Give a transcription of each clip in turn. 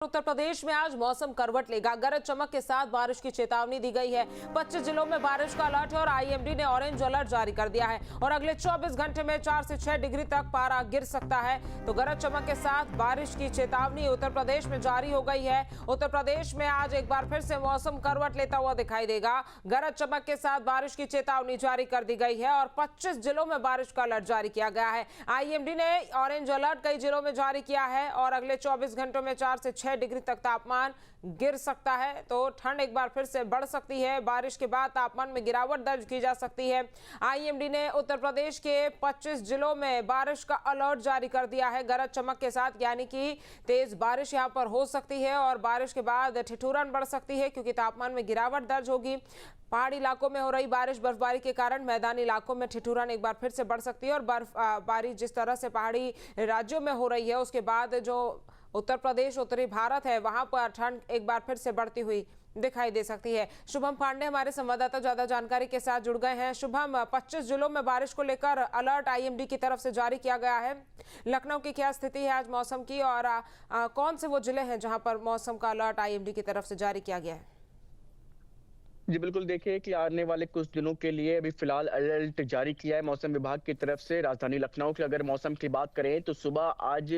उत्तर प्रदेश में आज मौसम करवट लेगा। गरज चमक के साथ बारिश की चेतावनी दी गई है। 25 जिलों में बारिश का अलर्ट है और आईएमडी ने ऑरेंज अलर्ट जारी कर दिया है और अगले 24 घंटे में 4 से 6 डिग्री तक पारा गिर सकता है। तो गरज चमक के साथ बारिश की चेतावनी उत्तर प्रदेश में जारी हो गई है। उत्तर प्रदेश में आज एक बार फिर से मौसम करवट लेता हुआ दिखाई देगा। गरज चमक के साथ बारिश की चेतावनी जारी कर दी गई है और 25 जिलों में बारिश का अलर्ट जारी किया गया है। आईएमडी ने ऑरेंज अलर्ट कई जिलों में जारी किया है और अगले 24 घंटों में 4 से 6 डिग्री तक तापमान गिर सकता है। तो ठंड एक बार फिर से बढ़ सकती है। बारिश के बाद तापमान में गिरावट दर्ज की जा सकती है। आईएमडी ने उत्तर प्रदेश के 25 जिलों में बारिश का अलर्ट जारी कर दिया है गरज चमक के साथ, यानी कि तेज बारिश यहां पर हो सकती है और बारिश के बाद ठिठुरन बढ़ सकती है क्योंकि तापमान में गिरावट दर्ज होगी। पहाड़ी इलाकों में हो रही बारिश बर्फबारी के कारण मैदानी इलाकों में ठिठुरन एक बार फिर से बढ़ सकती है और बर्फबारी जिस तरह से पहाड़ी राज्यों में हो रही है उसके बाद जो उत्तर प्रदेश उत्तरी भारत है वहां पर ठंड एक बार फिर से बढ़ती हुई दिखाई दे सकती है। शुभम पांडे हमारे संवाददाता ज्यादा जानकारी के साथ जुड़ गए हैं। शुभम, 25 जिलों में बारिश को लेकर अलर्ट आईएमडी की तरफ से जारी किया गया है। लखनऊ की क्या स्थिति है आज मौसम की और कौन से वो जिले हैं जहां पर मौसम का अलर्ट आईएमडी की तरफ से जारी किया गया है? जी बिल्कुल, देखिए कि आने वाले कुछ दिनों के लिए अभी फिलहाल अलर्ट जारी किया है मौसम विभाग की तरफ से। राजधानी लखनऊ की अगर मौसम की बात करें तो सुबह आज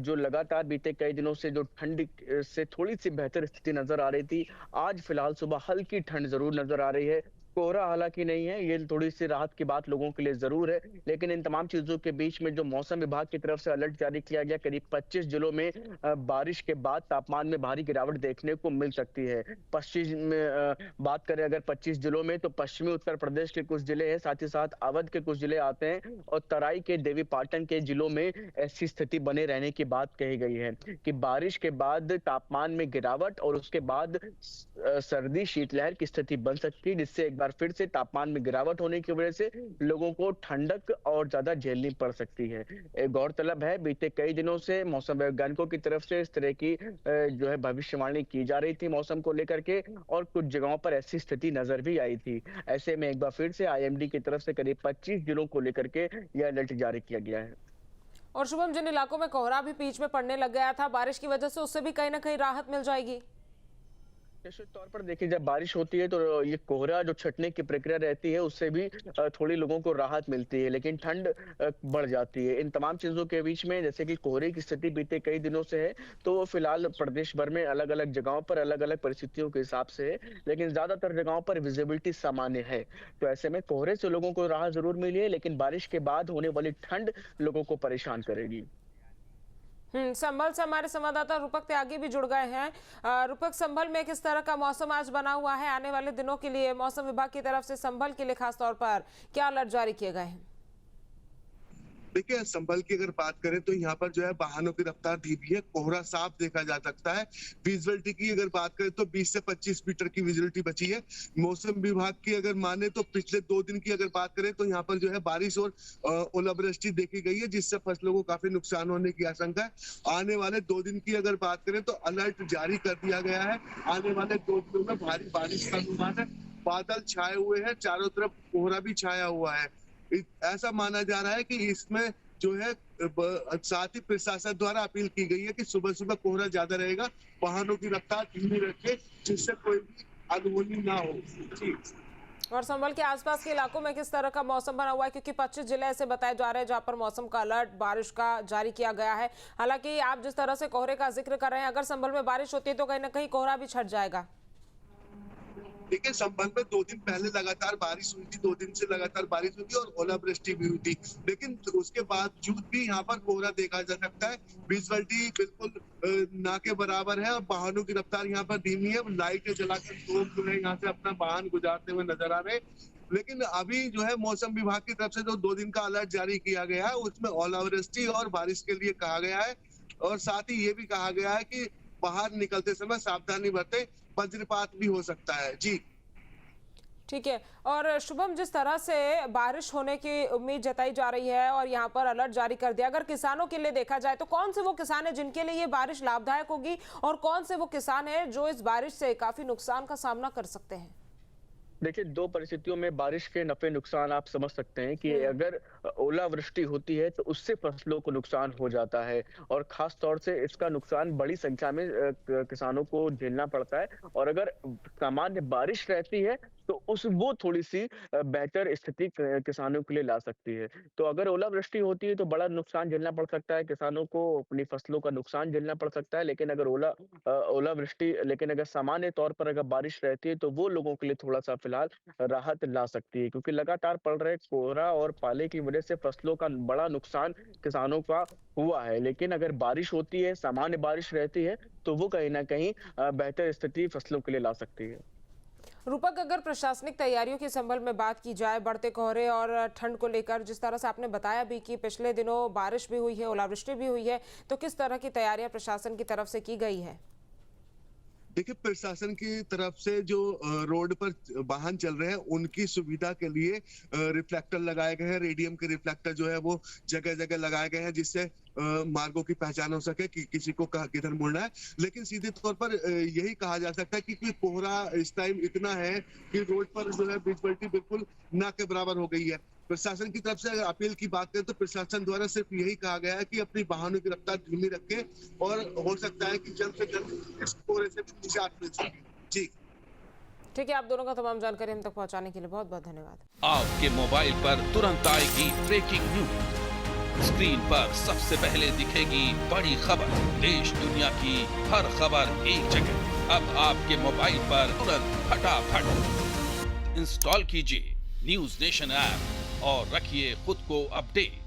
जो लगातार बीते कई दिनों से जो ठंड से थोड़ी सी बेहतर स्थिति नजर आ रही थी, आज फिलहाल सुबह हल्की ठंड जरूर नजर आ रही है। कोहरा हालांकि नहीं है, ये थोड़ी सी राहत की बात लोगों के लिए जरूर है, लेकिन इन तमाम चीजों के बीच में जो मौसम विभाग की तरफ से अलर्ट जारी किया गया, करीब 25 जिलों में बारिश के बाद तापमान में भारी गिरावट देखने को मिल सकती है। पश्चिम में बात करें अगर 25 जिलों में, तो पश्चिमी उत्तर प्रदेश के कुछ जिले हैं, साथ ही साथ अवध के कुछ जिले आते हैं और तराई के देवी पाटन के जिलों में ऐसी स्थिति बने रहने की बात कही गई है कि बारिश के बाद तापमान में गिरावट और उसके बाद सर्दी शीतलहर की स्थिति बन सकती है, जिससे एक बार फिर से तापमान में गिरावट होने की वजह से लोगों को ठंडक और ज्यादा झेलनी पड़ सकती है। गौरतलब है बीते कई दिनों से मौसम वैज्ञानिकों की तरफ से इस तरह की जो है भविष्यवाणी की जा रही थी मौसम को लेकर के और कुछ जगहों पर ऐसी स्थिति नजर भी आई थी। ऐसे में एक बार फिर से आईएमडी की तरफ से करीब 25 जिलों को लेकर के यह अलर्ट जारी किया गया है। और शुभम, जिन इलाकों में कोहरा भी बीच में पड़ने लग गया था बारिश की वजह से, उससे भी कहीं ना कहीं राहत मिल जाएगी। निश्चित तौर पर देखिए, जब बारिश होती है तो ये कोहरा जो छटने की प्रक्रिया रहती है उससे भी थोड़ी लोगों को राहत मिलती है, लेकिन ठंड बढ़ जाती है। इन तमाम चीजों के बीच में जैसे कि कोहरे की स्थिति बीते कई दिनों से है, तो फिलहाल प्रदेश भर में अलग अलग जगहों पर अलग अलग परिस्थितियों के हिसाब से है, लेकिन ज्यादातर जगहों पर विजिबिलिटी सामान्य है। तो ऐसे में कोहरे से लोगों को राहत जरूर मिली है, लेकिन बारिश के बाद होने वाली ठंड लोगों को परेशान करेगी। संभल से हमारे संवाददाता रूपक त्यागी भी जुड़ गए हैं। रूपक, संभल में किस तरह का मौसम आज बना हुआ है? आने वाले दिनों के लिए मौसम विभाग की तरफ से संभल के लिए खास तौर पर क्या अलर्ट जारी किए गए हैं? देखिए, संभल की अगर बात करें तो यहाँ पर जो है वाहनों की रफ्तार धीमी है, कोहरा साफ देखा जा सकता है। विजिबिलिटी की अगर बात करें तो 20 से 25 मीटर की विजिबिलिटी बची है। मौसम विभाग की अगर माने तो पिछले 2 दिन की अगर बात करें तो यहाँ पर जो है बारिश और ओलावृष्टि देखी गई है, जिससे फसलों को काफी नुकसान होने की आशंका है। आने वाले 2 दिन की अगर बात करें तो अलर्ट जारी कर दिया गया है। आने वाले 2 दिनों में भारी बारिश का अनुमान है। बादल छाए हुए हैं, चारों तरफ कोहरा भी छाया हुआ है। ऐसा माना जा रहा है कि इसमें जो है साथ ही प्रशासन द्वारा अपील की गई है कि सुबह सुबह कोहरा ज्यादा रहेगा, वाहनों की रफ्तार धीमी रखें जिससे कोई भी अनहोनी ना हो। जी। और संभल के आसपास के इलाकों में किस तरह का मौसम बना हुआ है? क्योंकि 25 जिले ऐसे बताए जा रहे हैं जहां पर मौसम का अलर्ट बारिश का जारी किया गया है। हालांकि आप जिस तरह से कोहरे का जिक्र कर रहे हैं, अगर संभल में बारिश होती है तो कहीं ना कहीं कोहरा भी छट जाएगा। देखिए, संभल में 2 दिन पहले लगातार बारिश हुई थी, 2 दिन से लगातार बारिश हुई थी और ओलावृष्टि भी हुई थी, लेकिन उसके बावजूद भी यहाँ पर कोहरा देखा जा सकता है। विजिबिलिटी बिल्कुल ना के बराबर है और वाहनों की रफ्तार यहाँ पर धीमी है। लाइटें जलाकर लोग जो है यहाँ से अपना वाहन गुजारते हुए नजर आ रहे हैं। लेकिन अभी जो है मौसम विभाग की तरफ से जो 2 दिन का अलर्ट जारी किया गया है उसमें ओलावृष्टि और बारिश के लिए कहा गया है और साथ ही ये भी कहा गया है कि बाहर निकलते समय सावधानी बरतें, वज्रपात भी हो सकता है। जी ठीक है। और शुभम, जिस तरह से बारिश होने की उम्मीद जताई जा रही है और यहाँ पर अलर्ट जारी कर दिया, अगर किसानों के लिए देखा जाए तो कौन से वो किसान हैं जिनके लिए ये बारिश लाभदायक होगी और कौन से वो किसान हैं जो इस बारिश से काफी नुकसान का सामना कर सकते हैं? देखिए, 2 परिस्थितियों में बारिश के नफ़े नुकसान आप समझ सकते हैं कि अगर ओलावृष्टि होती है तो उससे फसलों को नुकसान हो जाता है और ख़ास तौर से इसका नुकसान बड़ी संख्या में किसानों को झेलना पड़ता है। और अगर सामान्य बारिश रहती है तो वो थोड़ी-सी बेहतर स्थिति क किसानों के लिए ला सकती है। तो अगर ओलावृष्टि होती है तो बड़ा नुकसान झेलना पड़ सकता है किसानों को, अपनी फसलों का नुकसान झेलना पड़ सकता है। लेकिन अगर ओलावृष्टि लेकिन अगर सामान्य तौर पर अगर बारिश रहती है तो वो लोगों के लिए थोड़ा-सा फिलहाल राहत ला सकती है, क्योंकि लगातार पड़ रहे कोहरा और पाले की वजह से फसलों का बड़ा नुकसान किसानों का हुआ है। लेकिन अगर बारिश होती है, सामान्य बारिश रहती है, तो वो कहीं न कहीं बेहतर स्थिति फसलों के लिए ला सकती है। रूपक, अगर प्रशासनिक तैयारियों के संबंध में बात की जाए बढ़ते कोहरे और ठंड को लेकर, जिस तरह से आपने बताया भी कि पिछले दिनों बारिश भी हुई है, ओलावृष्टि भी हुई है, तो किस तरह की तैयारियां प्रशासन की तरफ से की गई है? देखिए, प्रशासन की तरफ से जो रोड पर वाहन चल रहे हैं उनकी सुविधा के लिए रिफ्लेक्टर लगाए गए हैं। रेडियम के रिफ्लेक्टर जो है वो जगह जगह लगाए गए हैं, जिससे मार्गों की पहचान हो सके कि किसी को किधर मुड़ना है। लेकिन सीधे तौर पर यही कहा जा सकता है कि कोहरा इस टाइम इतना है कि रोड पर जो है विजिबिलिटी बिल्कुल ना के बराबर हो गई है। प्रशासन की तरफ से अगर अपील की बात करें तो प्रशासन द्वारा सिर्फ यही कहा गया है कि अपनी वाहनों की रफ्तार धीमी रखें और हो सकता है कि जल्द से जल्द इस कोहरे से निजात मिल सके। जी ठीक है, आप दोनों का तमाम जानकारी हम तक पहुंचाने के लिए बहुत बहुत धन्यवाद। आपके मोबाइल पर तुरंत आएगी ब्रेकिंग न्यूज, स्क्रीन पर सबसे पहले दिखेगी बड़ी खबर, देश दुनिया की हर खबर एक जगह। अब आपके मोबाइल पर तुरंत फटाफट इंस्टॉल कीजिए न्यूज नेशन ऐप और रखिए खुद को अपडेट।